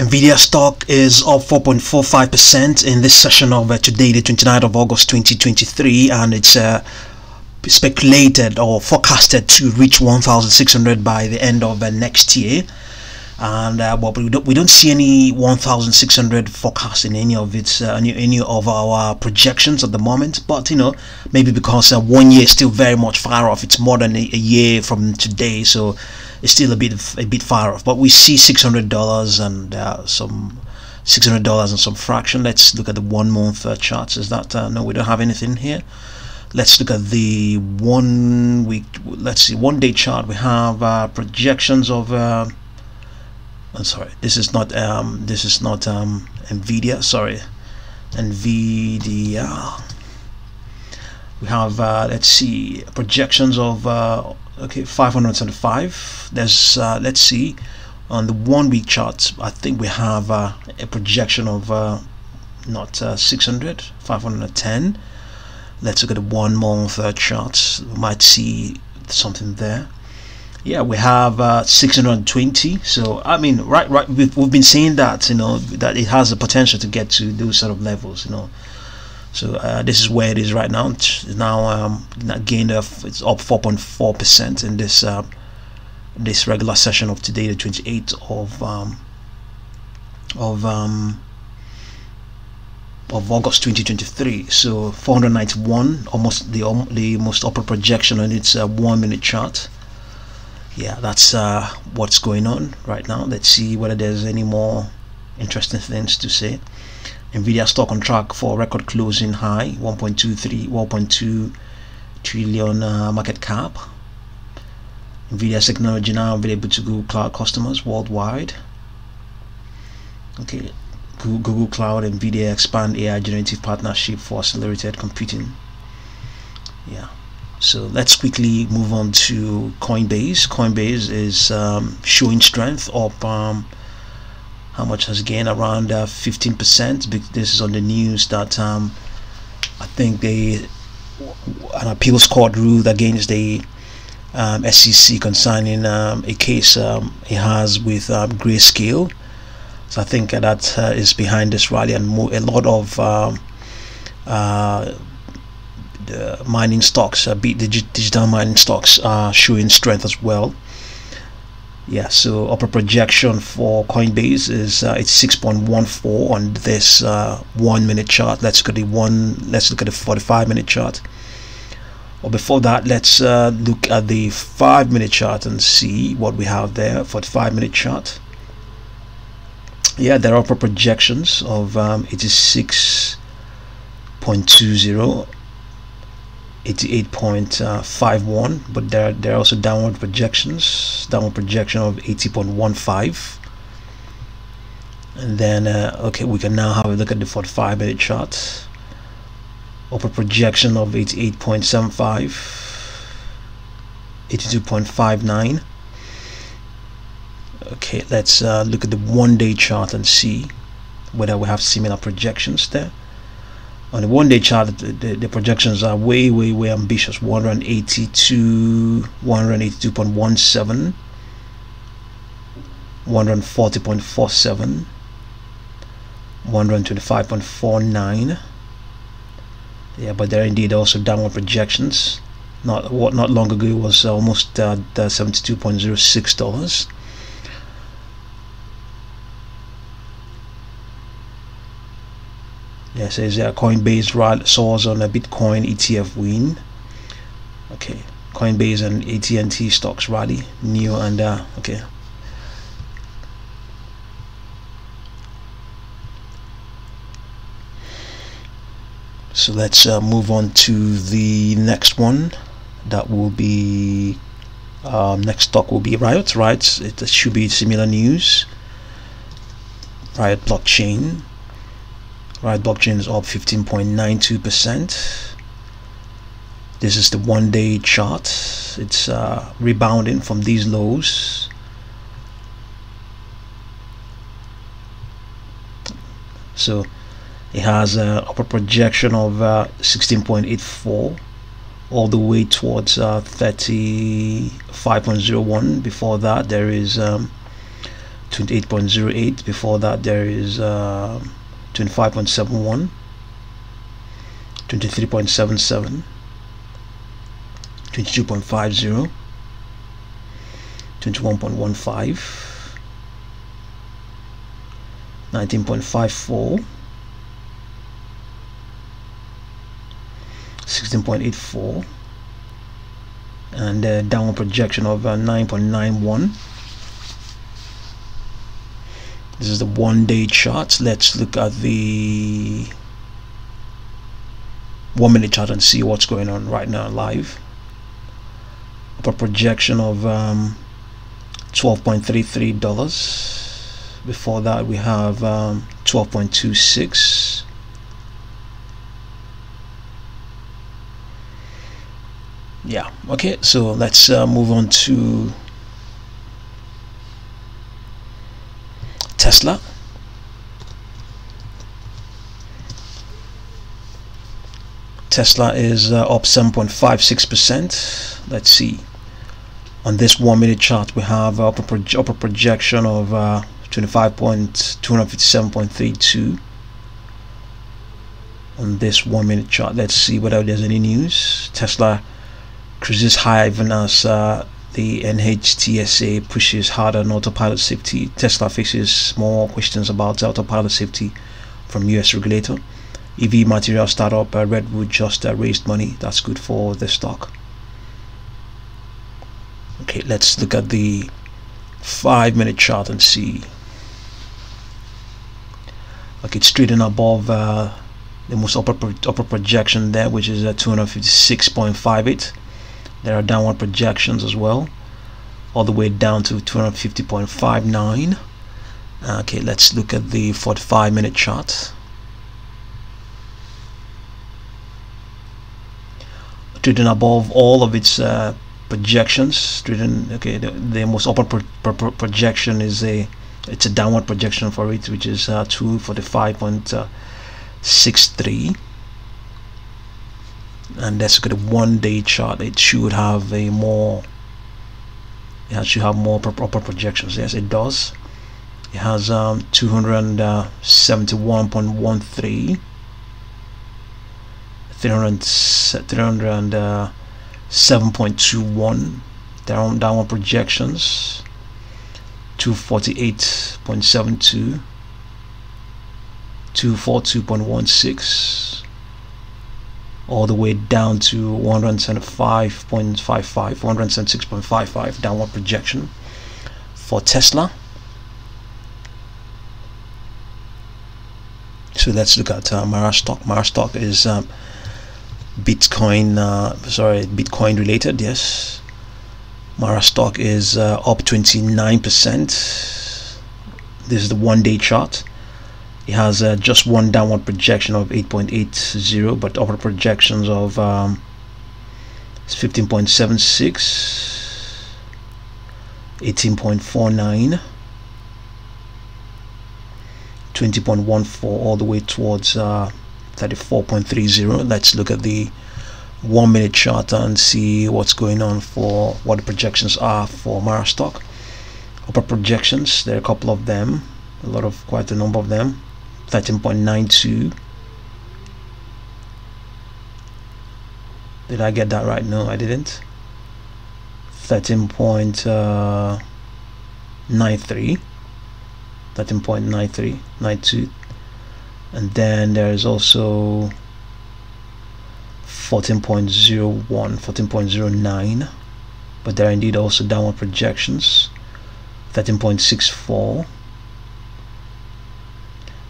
Nvidia stock is up 4.45% in this session of today, the 29th of August 2023, and it's speculated or forecasted to reach 1,600 by the end of next year. And but we don't see any 1,600 forecast in any of its any of our projections at the moment. But you know, maybe because 1 year is still very much far off. It's more than a year from today, so it's still a bit far off. But we see $600 and some $600 and some fraction. Let's look at the 1 month charts. Is that no? We don't have anything here. Let's look at the 1 week. Let's see, 1 day chart. We have projections of. I'm sorry, this is not Nvidia. Sorry, Nvidia. We have let's see, projections of okay, 575. There's let's see, on the 1 week chart, I think we have a projection of not 600, 510. Let's look at the 1 month charts. We might see something there. Yeah, we have 620. So I mean, right, we've been saying that, you know, that it has the potential to get to those sort of levels, you know. So this is where it is right now. It's now gained it's up 4.4% in this this regular session of today, the 28th of August 2023. So 491, almost the most upper projection on its 1 minute chart. Yeah, that's what's going on right now. Let's see whether there's any more interesting things to say. Nvidia stock on track for record closing high, 1.2 trillion market cap. Nvidia technology now available to Google Cloud customers worldwide. Okay, Google Cloud and Nvidia expand AI generative partnership for accelerated computing. Yeah. So let's quickly move on to Coinbase. Coinbase is showing strength up. How much has gained? Around 15%. This is on the news that I think an appeals court ruled against the SEC concerning a case it has with Grayscale. So I think that is behind this rally, and a lot of the mining stocks, the digital mining stocks, are showing strength as well. Yeah, so upper projection for Coinbase is it's 6.14 on this 1 minute chart. Let's look at the 45 minute chart. Or before that, let's look at the 5 minute chart and see what we have there for the 5 minute chart. Yeah, there are upper projections of 86.20, 88.51, but there are also downward projections. Downward projection of 80.15, and then okay, we can now have a look at the 45 minute chart. Upper projection of 88.75, 82.59. Okay, let's look at the 1 day chart and see whether we have similar projections there. On the 1 day chart, the projections are way ambitious. 182.17, 140.47, 125.49. Yeah, but there are indeed also downward projections. Not long ago it was almost $72.06. Yeah, says Coinbase soars on a Bitcoin ETF win. Okay, Coinbase and AT&T stocks rally. New and okay. So let's move on to the next one. That will be next stock will be RIOT. Right, it should be similar news. RIOT blockchain. RIOT blockchain is up 15.92%. This is the 1 day chart. It's rebounding from these lows. So it has an upper projection of 16.84 all the way towards 35.01. Before that there is 28.08. Before that there is 25.71, 23.77, 22.50, 21.15, 19.54, 16.84, and a downward projection of 9.91. This is the 1-day chart. Let's look at the 1-minute chart and see what's going on right now live. Upper projection of $12.33. Before that we have 12.26. Yeah, okay, so let's move on to Tesla. Tesla is up 7.56%. Let's see. On this 1-minute chart, we have upper projection of 257.32. On this 1-minute chart, let's see whether there's any news. Tesla cruises high even as the TSLA pushes harder on autopilot safety. Tesla faces more questions about autopilot safety from US regulator. EV material startup Redwood just raised money. That's good for the stock. Okay, let's look at the 5-minute chart and see. Okay, it's trading above the most upper projection there, which is 256.58. There are downward projections as well, all the way down to 250.59. Okay, let's look at the 45-minute chart. Trading above all of its projections. Trading, okay, the most upper projection is it's a downward projection for it, which is 245.63. And let's look at the 1-day chart. It should have more upper projections. Yes, it does. It has 271.13, 307.21 downward projections, 248.72, 242.16, all the way down to 175.55, 176.55 downward projection for Tesla. So let's look at Mara stock. Mara stock is Bitcoin related. Yes, Mara stock is up 29%. This is the 1-day chart. It has just one downward projection of 8.80, but upper projections of 15.76, 18.49, 20.14, all the way towards 34.30. Let's look at the 1-minute chart and see what's going on for what the projections are for Mara stock. Upper projections, there are a couple of them, quite a number of them. 13.92. Did I get that right? No, I didn't. 13.93, 13.93, and then there is also 14.01, 14.09, but there are indeed also downward projections. 13.64,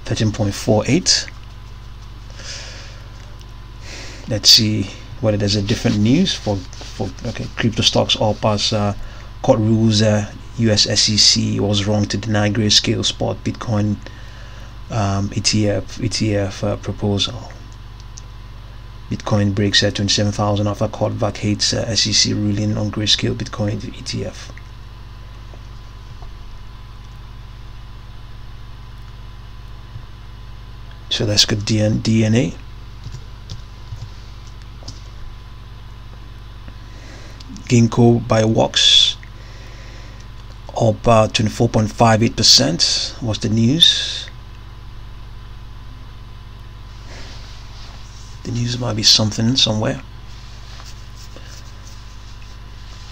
13.48. Let's see whether there's a different news for okay, crypto stocks up as court rules US SEC was wrong to deny grayscale spot Bitcoin ETF proposal. Bitcoin breaks 27,000 after court vacates SEC ruling on grayscale Bitcoin ETF. So let's go DNA. Ginkgo Bioworks up 24.58%. What's the news? The news might be something somewhere.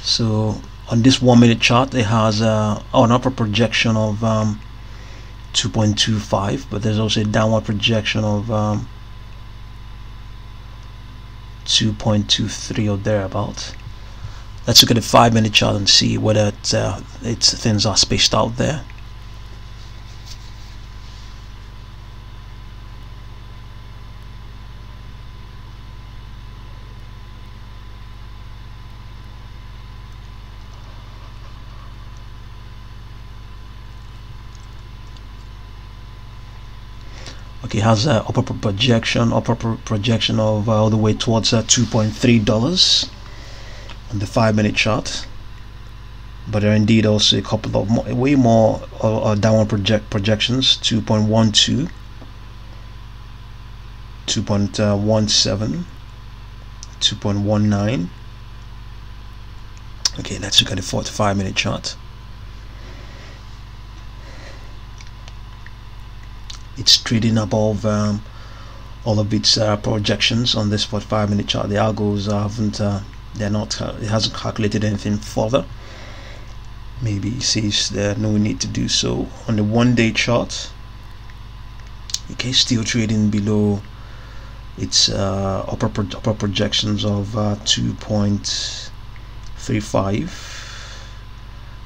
So on this 1 minute chart, it has an upper projection of 2.25, but there's also a downward projection of 2.23 or thereabout. Let's look at the 5 minute chart and see whether things are spaced out there. Okay, it has an upper projection of all the way towards $2.3 on the 5 minute chart, but there are indeed also a couple of way more downward projections: 2.12, 2.17, 2.19. Okay, let's look at the 45 minute chart. It's trading above all of its projections on this 45 minute chart. The algos haven't it hasn't calculated anything further. Maybe it says there's no need to do so. On the 1 day chart, okay, still trading below its upper projections of 2.35,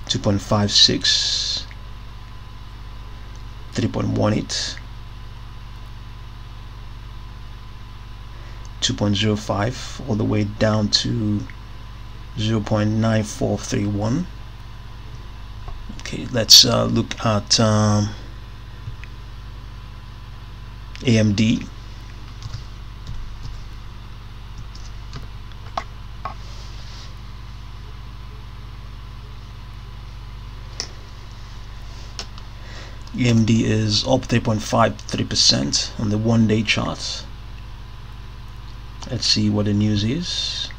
2.56, 3.18, 2.05, all the way down to 0.9431. Okay, let's look at AMD. AMD is up 3.53% on the 1 day chart. Let's see what the news is.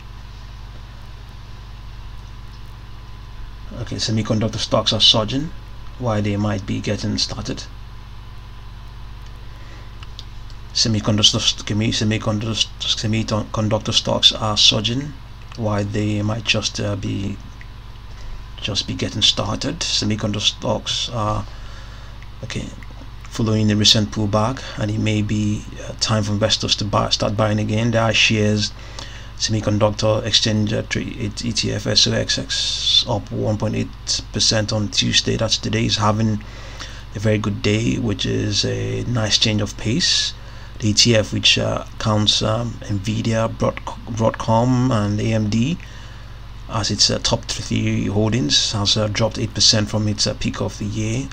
Okay, semiconductor stocks are surging. Why they might be getting started. Semiconductor stocks are surging. Why they might just be getting started. Semiconductor stocks are following the recent pullback, and it may be time for investors to start buying again. There are shares, semiconductor exchange ETF SOXX up 1.8% on Tuesday. That's today. Is having a very good day, which is a nice change of pace. The ETF, which counts Nvidia, Broadcom and AMD as its top 3 holdings, has dropped 8% from its peak of the year,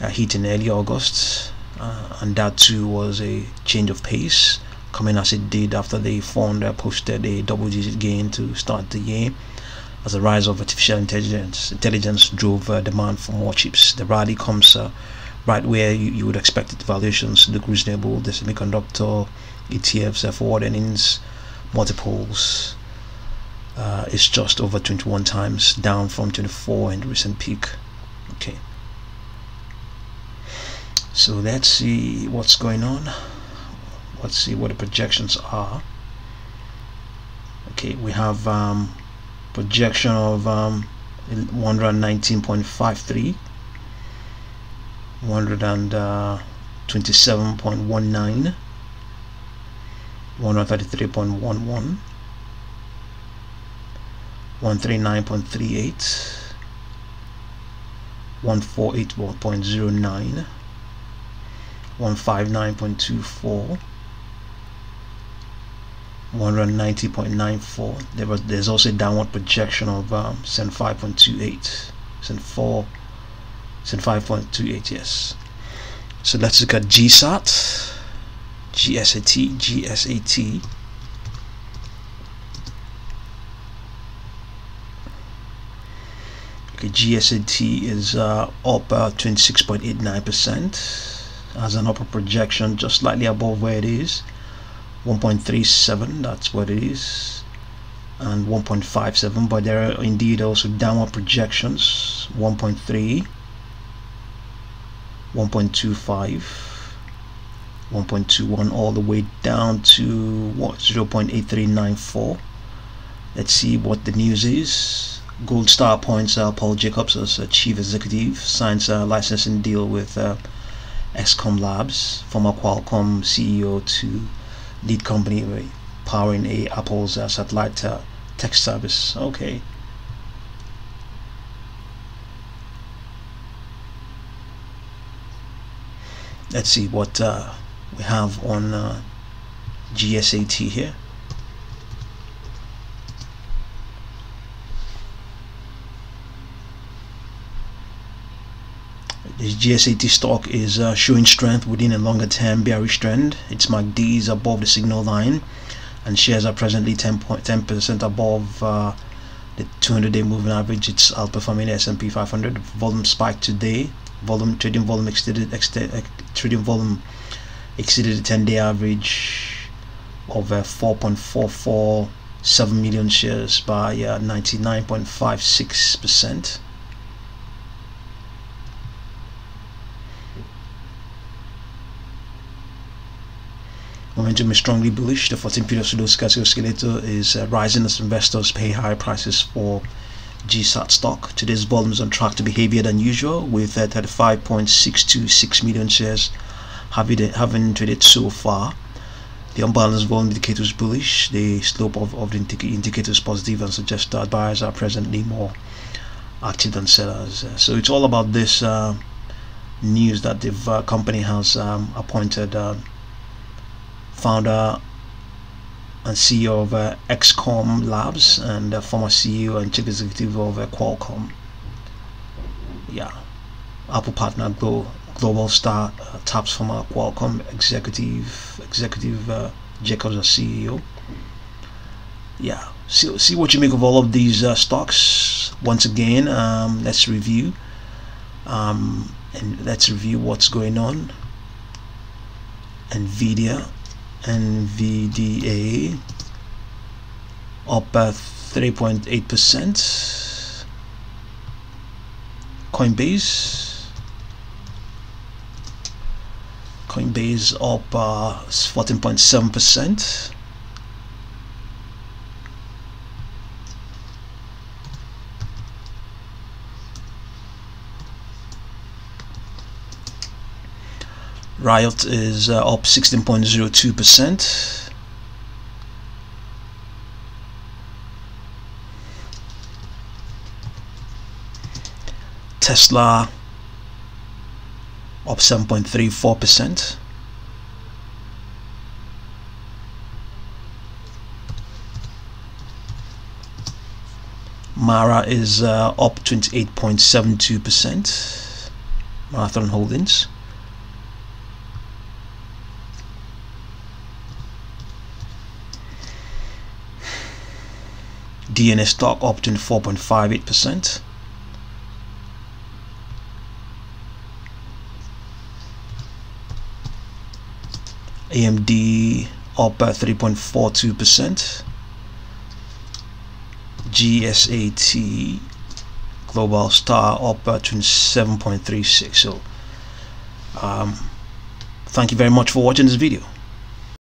hit in early August, and that too was a change of pace, coming as it did after the fund posted a double-digit gain to start the year, as the rise of artificial intelligence drove demand for more chips. The rally comes right where you would expect it. Valuations look reasonable. The semiconductor ETFs forward earnings multiples is just over 21 times, down from 24 in the recent peak. Okay, so let's see what's going on. Let's see what the projections are. Okay, we have projection of 119.53, 127.19, 133.11, 139.38, 148.09, 159.24, 190.94. There's also a downward projection of 75.28, 75.28. Yes. So let's look at GSAT, GSAT. Okay, GSAT is up 26.89%. Has an upper projection just slightly above where it is, 1.37. That's what it is, and 1.57, but there are indeed also downward projections: 1.3, 1.25, 1.21, all the way down to what, 0.8394. Let's see what the news is. Gold star appoints Paul Jacobs as chief executive, signs a licensing deal with XCOM Labs, former Qualcomm CEO, to lead company powering Apple's satellite tech service. Okay. Let's see what we have on GSAT here. This GSAT stock is showing strength within a longer term bearish trend. Its MACD is above the signal line, and shares are presently 10% above the 200-day moving average. It's outperforming the S&P 500. Volume spiked today. Trading volume exceeded the 10-day average of 4.447 million shares by 99.56%. Momentum is strongly bullish. The 14-period pseudo-stochastic oscillator is rising as investors pay higher prices for GSAT stock. Today's volume is on track to be heavier than usual, with 35.626 million shares having traded so far. The unbalanced volume indicator is bullish. The slope of the indicator is positive and suggests that buyers are presently more active than sellers. So it's all about this news that the company has appointed founder and CEO of XCOM Labs and former CEO and chief executive of Qualcomm. Yeah, Apple partner global star taps former Qualcomm executive Jacobs as CEO. Yeah, see what you make of all of these stocks. Once again, let's review what's going on. NVDA up 3.8%. Coinbase up 14.7%. RIOT is up 16.02%. Tesla up 7.34%. Mara is up 28.72%. Marathon Holdings. DNS stock up 24.58%. AMD up 3.42%. GSAT Global Star up 27.36%. So thank you very much for watching this video.